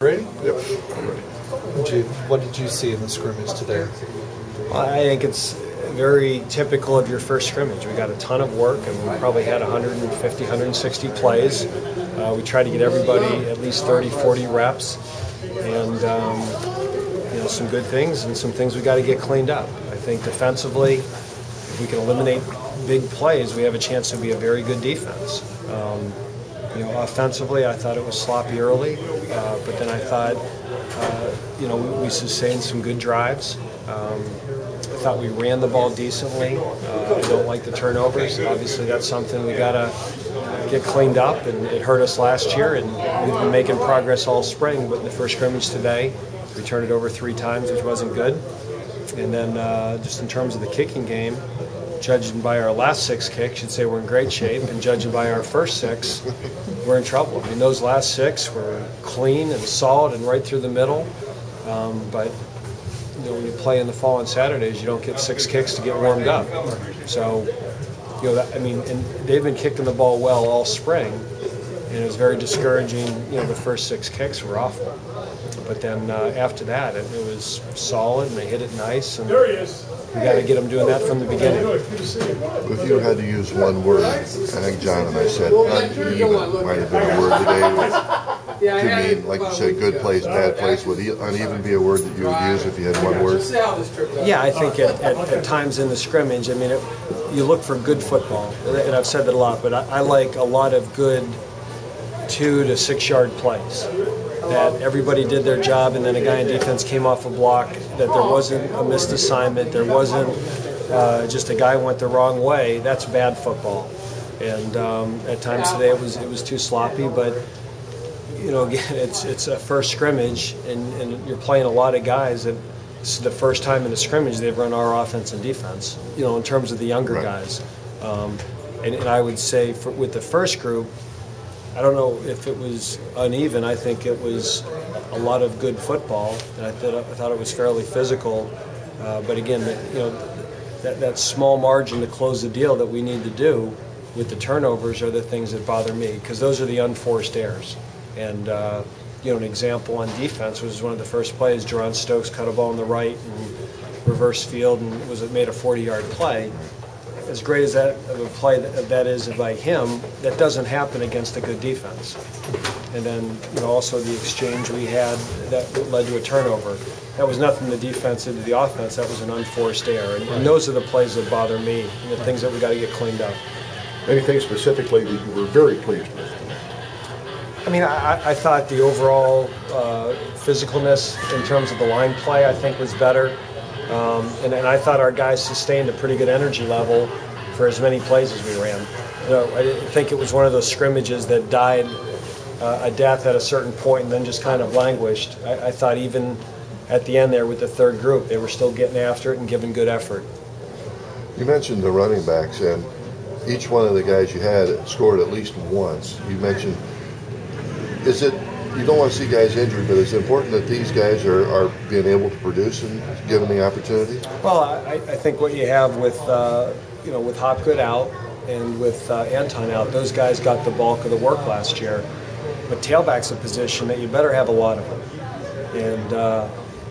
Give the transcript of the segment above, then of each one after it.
Ready? Yep. What did you see in the scrimmage today? Well, I think it's very typical of your first scrimmage. We got a ton of work, and we probably had 150, 160 plays. We tried to get everybody at least 30, 40 reps, and some good things and some things we got to get cleaned up. I think defensively, if we can eliminate big plays, we have a chance to be a very good defense. Offensively, I thought it was sloppy early, but then I thought, we sustained some good drives. I thought we ran the ball decently. I don't like the turnovers. Obviously, that's something we got to get cleaned up, and it hurt us last year, and we've been making progress all spring, but in the first scrimmage today, we turned it over 3 times, which wasn't good. And then just in terms of the kicking game, judging by our last 6 kicks, you'd say we're in great shape, and judging by our first 6, we're in trouble. I mean, those last 6 were clean and solid and right through the middle, but when you play in the fall on Saturdays, you don't get 6 kicks to get warmed up. So, and they've been kicking the ball well all spring, and it was very discouraging. The first 6 kicks were awful, but then after that, it was solid, and they hit it nice. And we got to get them doing that from the beginning. If you had to use one word, I think John and I said uneven might have been a word today. To mean, like you said, good plays, bad plays. Would uneven be a word that you would use if you had one word? Yeah, I think at times in the scrimmage, you look for good football, and I've said that a lot, but I like a lot of good 2 to 6 yard plays. That everybody did their job, and then a guy in defense came off a block, that there wasn't a missed assignment, there wasn't just a guy went the wrong way. That's bad football. And at times today it was too sloppy, but again, it's a first scrimmage, and you're playing a lot of guys that this is the first time in the scrimmage they've run our offense and defense, in terms of the younger guys. And I would say with the first group, I don't know if it was uneven. I think it was a lot of good football, and I thought it was fairly physical. But again, that small margin to close the deal that we need to do with the turnovers are the things that bother me, because those are the unforced errors. And an example on defense was one of the first plays. Jerron Stokes cut a ball on the right and reverse field, and made a 40-yard play. As great as that of a play that is by him, that doesn't happen against a good defense. And then also the exchange we had that led to a turnover. That was nothing the defense into the offense. That was an unforced error. And those are the plays that bother me, and the things that we got to get cleaned up. Anything specifically that you were very pleased with? I thought the overall physicalness in terms of the line play, I think, was better. And I thought our guys sustained a pretty good energy level for as many plays as we ran. I didn't think it was one of those scrimmages that died a death at a certain point and then just kind of languished. I thought even at the end there with the third group, they were still getting after it and giving good effort. You mentioned the running backs, and each one of the guys you had scored at least once. You mentioned, you don't want to see guys injured, but it's important that these guys are being able to produce and given the opportunity? Well, I think what you have with Hopgood out and with Anton out, those guys got the bulk of the work last year. But tailback's a position that you better have a lot of them. And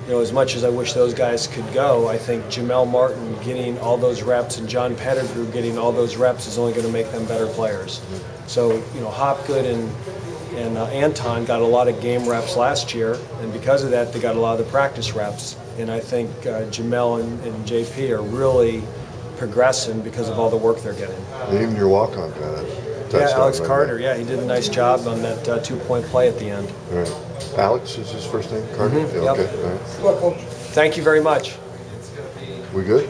as much as I wish those guys could go, I think Jamel Martin getting all those reps and John Pettigrew getting all those reps is only going to make them better players. So Hopgood and Anton got a lot of game reps last year, and because of that, they got a lot of the practice reps. And I think Jamel and JP are really progressing because of all the work they're getting. And even your walk-on got a touchdown. Yeah, Alex Carter. Yeah, he did a nice job on that 2-point play at the end. All right. Alex is his first name? Carter? Mm-hmm. Yeah, yep. Okay. All right. Thank you very much. We good?